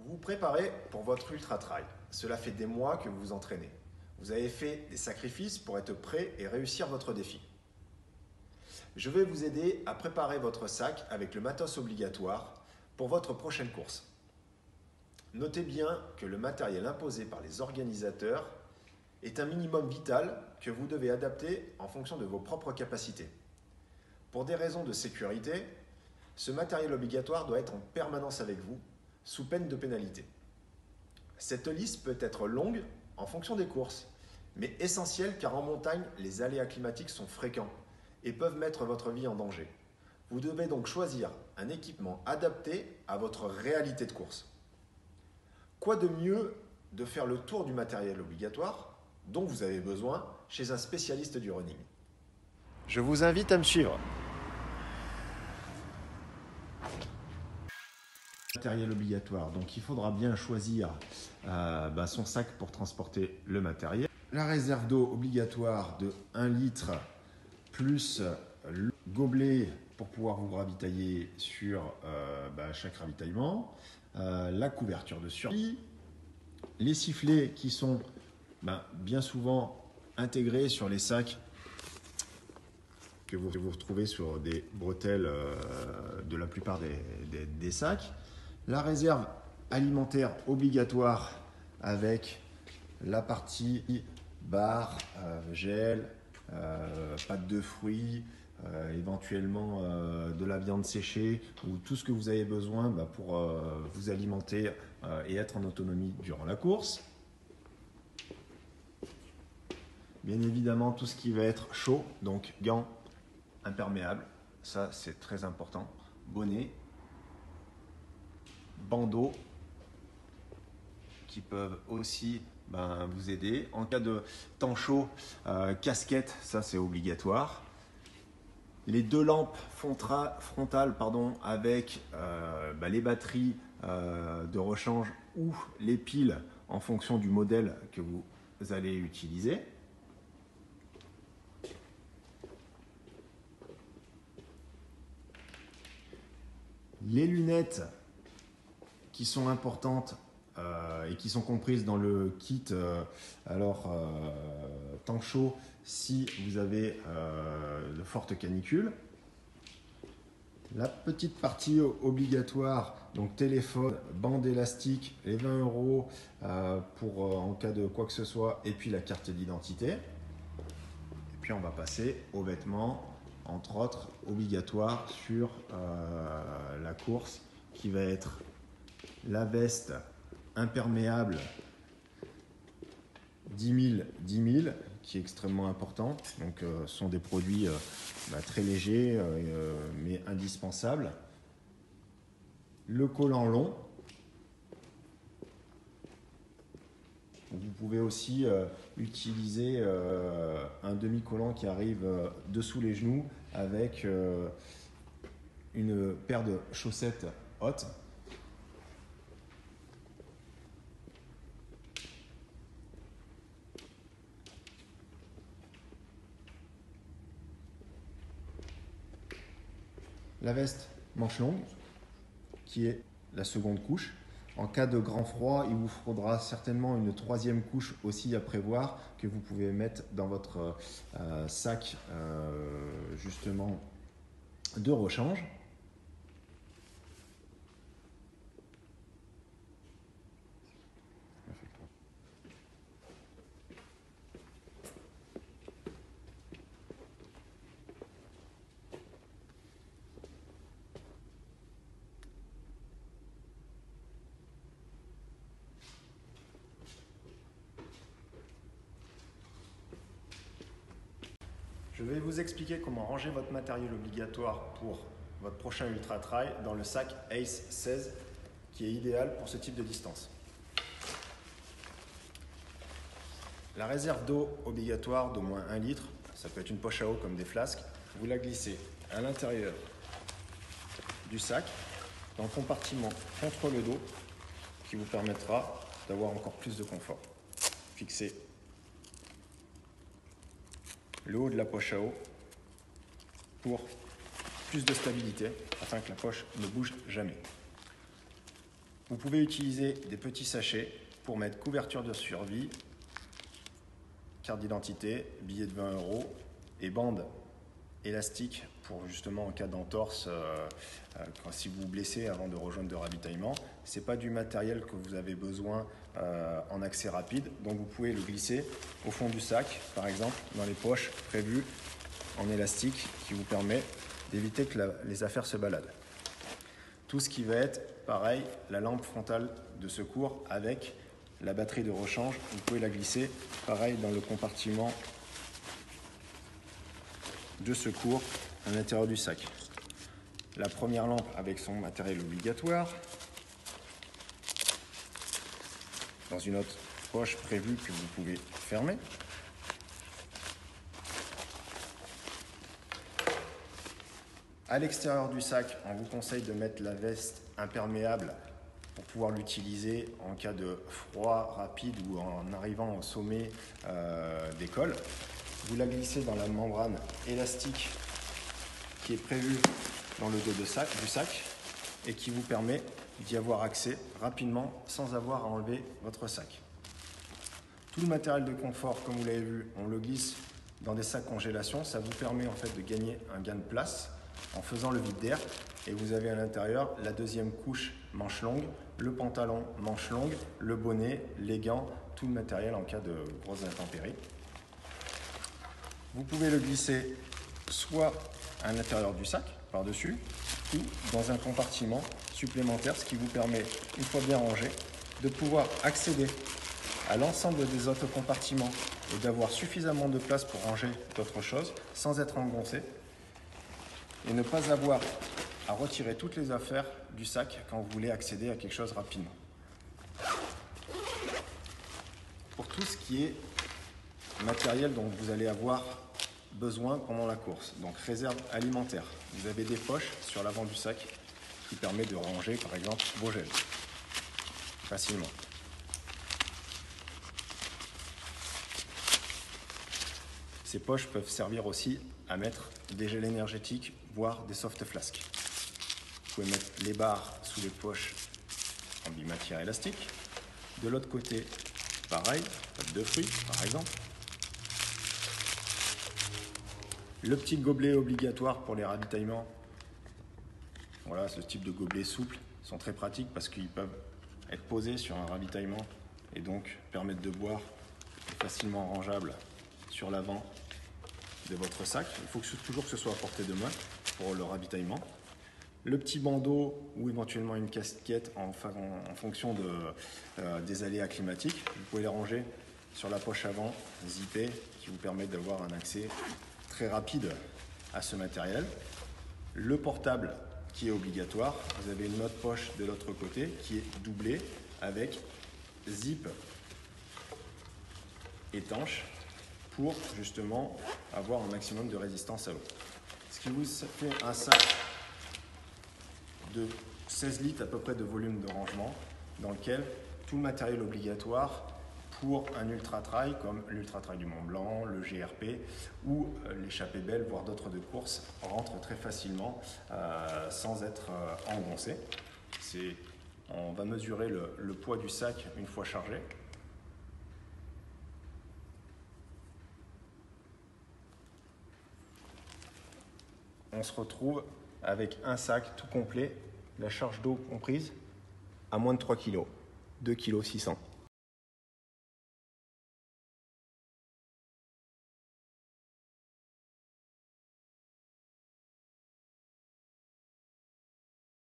Vous vous préparez pour votre ultra trail. Cela fait des mois que vous vous entraînez. Vous avez fait des sacrifices pour être prêt et réussir votre défi. Je vais vous aider à préparer votre sac avec le matos obligatoire pour votre prochaine course. Notez bien que le matériel imposé par les organisateurs est un minimum vital que vous devez adapter en fonction de vos propres capacités. Pour des raisons de sécurité, ce matériel obligatoire doit être en permanence avec vous, sous peine de pénalité. Cette liste peut être longue en fonction des courses, mais essentielle car en montagne, les aléas climatiques sont fréquents et peuvent mettre votre vie en danger. Vous devez donc choisir un équipement adapté à votre réalité de course. Quoi de mieux de faire le tour du matériel obligatoire dont vous avez besoin chez un spécialiste du running. Je vous invite à me suivre. Matériel obligatoire, donc il faudra bien choisir son sac pour transporter le matériel. La réserve d'eau obligatoire de 1 litre plus le gobelet pour pouvoir vous ravitailler sur chaque ravitaillement. La couverture de survie, les sifflets qui sont bien souvent intégrés sur les sacs que vous retrouvez sur des bretelles de la plupart des sacs. La réserve alimentaire obligatoire avec la partie barre, gel, pâte de fruits, éventuellement de la viande séchée ou tout ce que vous avez besoin pour vous alimenter et être en autonomie durant la course. Bien évidemment, tout ce qui va être chaud, donc gants imperméables, ça c'est très important, bonnet, bandeaux qui peuvent aussi vous aider. En cas de temps chaud, casquette, ça c'est obligatoire. Les 2 lampes frontales avec les batteries de rechange ou les piles en fonction du modèle que vous allez utiliser. Les lunettes qui sont importantes et qui sont comprises dans le kit temps chaud si vous avez de fortes canicules. La petite partie obligatoire, donc téléphone, bande élastique, les 20 € pour en cas de quoi que ce soit, et puis la carte d'identité. Et puis on va passer aux vêtements, entre autres obligatoires sur la course, qui va être la veste imperméable 10 000, qui est extrêmement important. Donc, ce sont des produits très légers, mais indispensables. Le collant long. Vous pouvez aussi utiliser un demi-collant qui arrive dessous les genoux avec une paire de chaussettes hautes. La veste manche longue, qui est la seconde couche. En cas de grand froid, il vous faudra certainement une 3e couche aussi à prévoir que vous pouvez mettre dans votre sac justement de rechange. Je vais vous expliquer comment ranger votre matériel obligatoire pour votre prochain ultra trail dans le sac Ace 16 qui est idéal pour ce type de distance. La réserve d'eau obligatoire d'au moins 1 litre, ça peut être une poche à eau comme des flasques, vous la glissez à l'intérieur du sac dans le compartiment contre le dos qui vous permettra d'avoir encore plus de confort. Fixez le haut de la poche à eau pour plus de stabilité afin que la poche ne bouge jamais. Vous pouvez utiliser des petits sachets pour mettre couverture de survie, carte d'identité, billet de 20 € et bande élastique pour justement en cas d'entorse, si vous vous blessez avant de rejoindre le ravitaillement. Ce n'est pas du matériel que vous avez besoin en accès rapide, donc vous pouvez le glisser au fond du sac, par exemple dans les poches prévues en élastique qui vous permet d'éviter que les affaires se baladent. Tout ce qui va être, pareil, la lampe frontale de secours avec la batterie de rechange, vous pouvez la glisser, pareil, dans le compartiment de secours à l'intérieur du sac. La première lampe avec son matériel obligatoire. Dans une autre poche prévue que vous pouvez fermer. À l'extérieur du sac, on vous conseille de mettre la veste imperméable pour pouvoir l'utiliser en cas de froid rapide ou en arrivant au sommet des cols. Vous la glissez dans la membrane élastique qui est prévue dans le dos du sac et qui vous permet d'y avoir accès rapidement sans avoir à enlever votre sac. Tout le matériel de confort, comme vous l'avez vu, on le glisse dans des sacs congélation. Ça vous permet en fait de gagner un gain de place en faisant le vide d'air. Et vous avez à l'intérieur la deuxième couche manche longue, le pantalon manche longue, le bonnet, les gants, tout le matériel en cas de grosses intempéries. Vous pouvez le glisser soit à l'intérieur du sac, par-dessus, ou dans un compartiment supplémentaire, ce qui vous permet, une fois bien rangé, de pouvoir accéder à l'ensemble des autres compartiments et d'avoir suffisamment de place pour ranger d'autres choses sans être engoncé et ne pas avoir à retirer toutes les affaires du sac quand vous voulez accéder à quelque chose rapidement. Pour tout ce qui est matériel dont vous allez avoir besoin pendant la course, donc réserve alimentaire, vous avez des poches sur l'avant du sac qui permet de ranger par exemple vos gels facilement. Ces poches peuvent servir aussi à mettre des gels énergétiques, voire des soft flasks. Vous pouvez mettre les barres sous les poches en bimatière élastique. De l'autre côté, pareil, pâte de fruits par exemple. Le petit gobelet obligatoire pour les ravitaillements. Voilà, ce type de gobelet souple sont très pratiques parce qu'ils peuvent être posés sur un ravitaillement et donc permettre de boire facilement rangeable sur l'avant de votre sac. Il faut toujours que ce soit à portée de main pour le ravitaillement. Le petit bandeau ou éventuellement une casquette en fonction des aléas climatiques. Vous pouvez les ranger sur la poche avant, zippée, qui vous permet d'avoir un accès très rapide à ce matériel. Le portable qui est obligatoire. Vous avez une autre poche de l'autre côté qui est doublée avec zip étanche pour justement avoir un maximum de résistance à l'eau. Ce qui vous fait un sac de 16 litres à peu près de volume de rangement dans lequel tout le matériel obligatoire pour un ultra-trail comme l'ultra-trail du Mont Blanc, le GRP ou l'échappée belle, voire d'autres de course rentrent très facilement sans être engoncé. On va mesurer le poids du sac une fois chargé. On se retrouve avec un sac tout complet, la charge d'eau comprise, à moins de 3 kg, 2,6 kg.